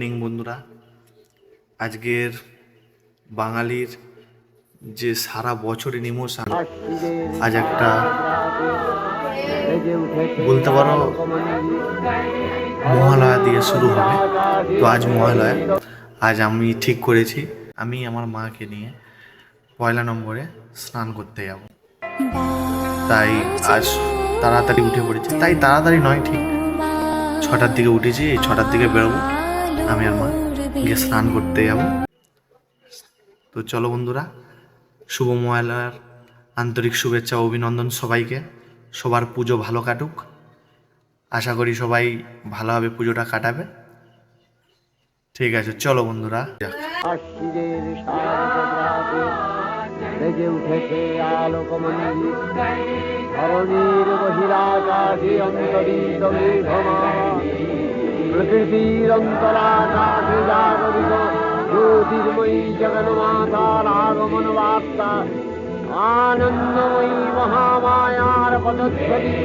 Morning বন্ধুরা। আজকের বাঙালির যে সারা বছরের ইমোশন আজ একটা বলতে পারো মহালয়া দিয়ে শুরু হবে। তো আজ মহালয়া, আজ আমি ঠিক করেছি আমি আমার মাকে নিয়ে 1 নম্বরে স্নান করতে যাব। তাই আজ তাড়াতাড়ি উঠে পড়েছি, তাই তাড়াতাড়ি নয়, ঠিক 6টার দিকে উঠেছি। এই 6টার দিকে বেরোবো, আমি আর মা গিয়ে স্নান করতে যাব। তো চলো বন্ধুরা, শুভ মহালয়ার আন্তরিক শুভেচ্ছা অভিনন্দন সবাইকে। সবার পুজো ভালো কাটুক, আশা করি সবাই ভালোভাবে পুজোটা কাটাবে। ঠিক আছে, চলো বন্ধুরা। বেজে উঠেছে আলোকমঞ্জি, ধরণীর বহিরাকাশে অন্তরিত মেঘমালা, প্রকৃতির অন্তরাকাশে জাগরিত জ্যোতির্ময়ী জগন্মাতার আগমন বার্তা। আনন্দময়ী মহামায়ার পদধ্বনি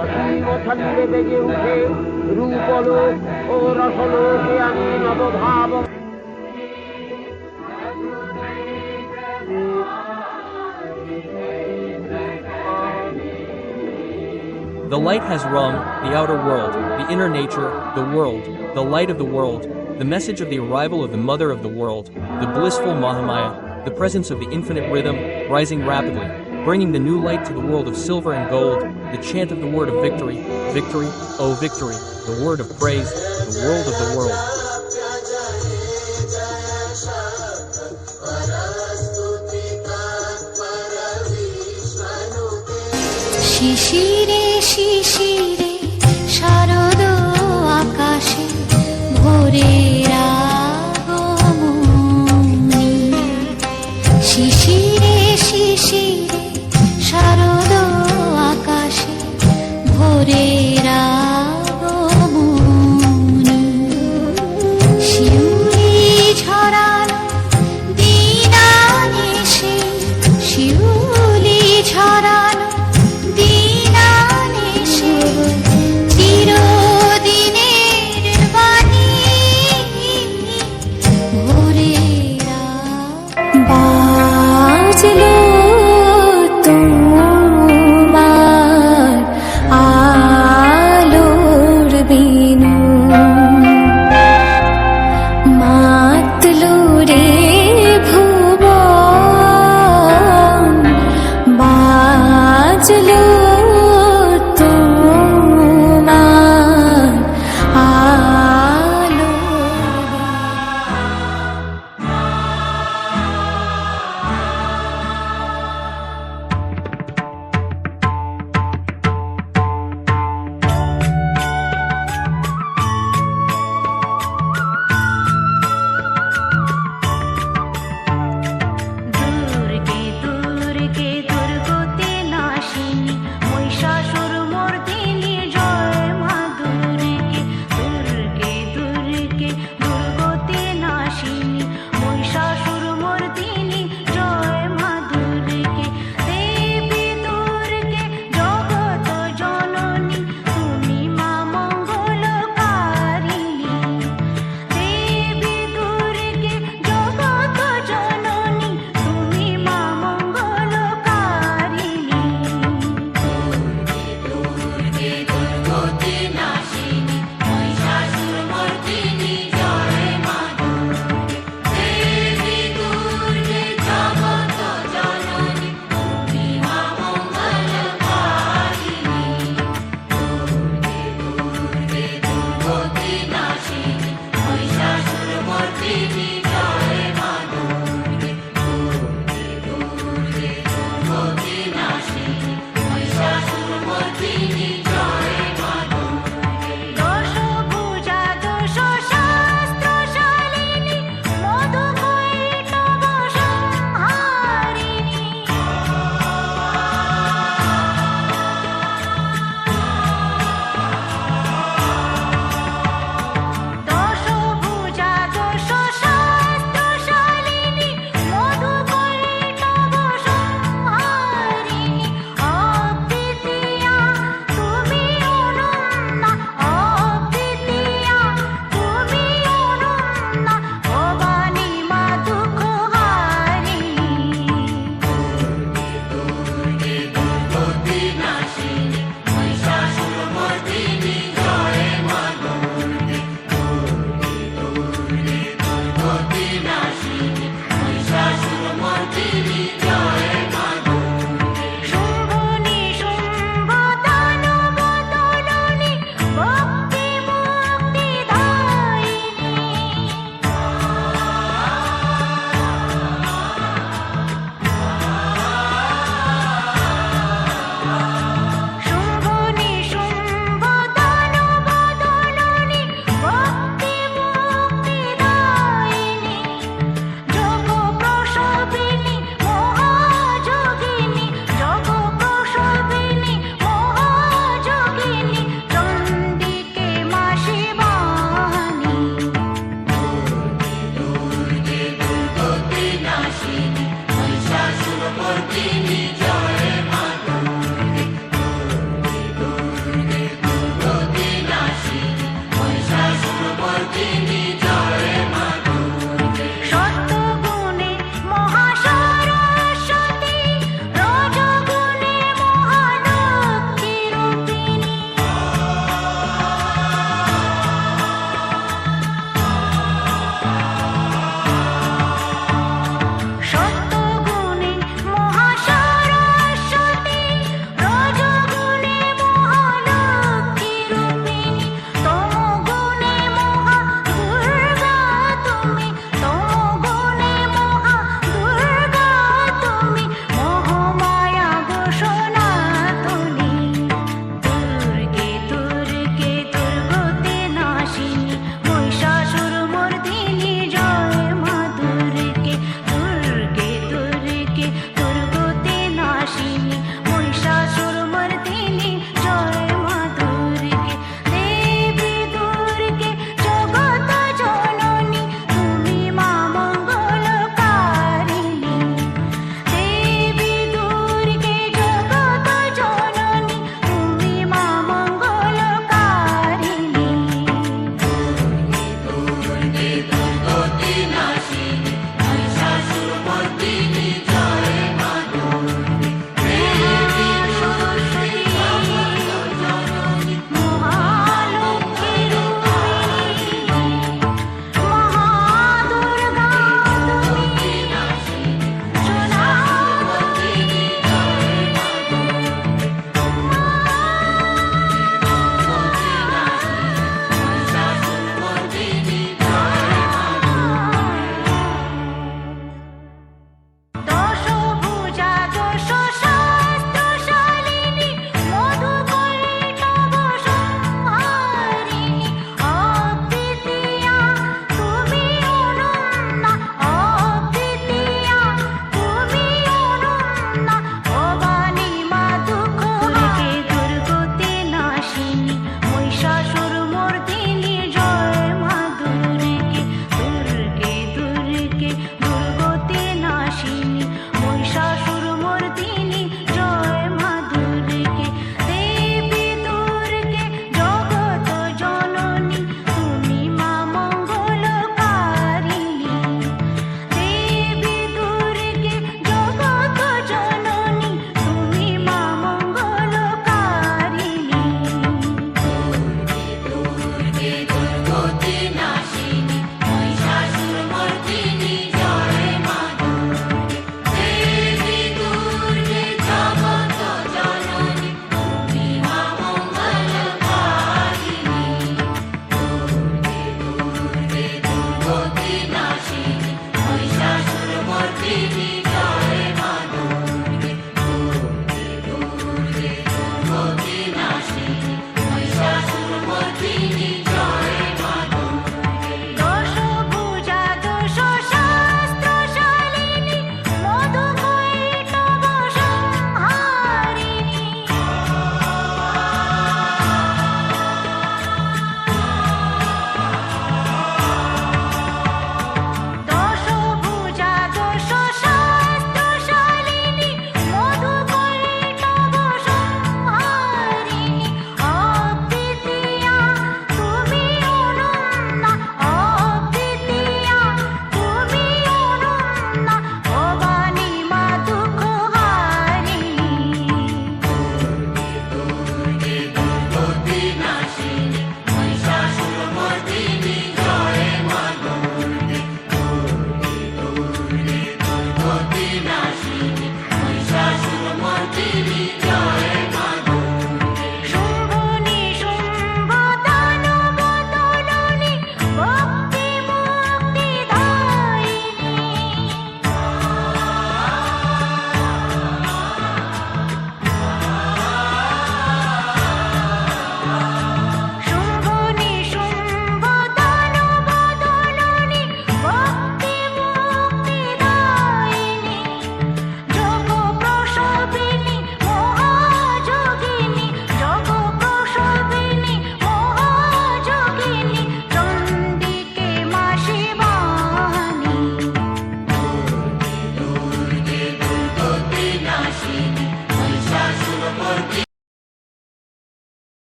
অসীম ছন্দে বেজে উঠে রূপলোক ও রসলোকে আমি নবভাব। The light has rung, the outer world, the inner nature, the world, the light of the world, the message of the arrival of the mother of the world, the blissful Mahamaya, the presence of the infinite rhythm, rising rapidly, bringing the new light to the world of silver and gold, the chant of the word of victory, victory, oh victory, the word of praise, the world of the world. শিশিরে শিশিরে শারদ আকাশে ভোরের আগমনী, শিশিরে শিশিরে শারদ আকাশে ভোরের আগমনী, শিউলি ঝরানো দিন আনেছে, শিউলি ঝরানো Mमहिषासुरमर्दिनी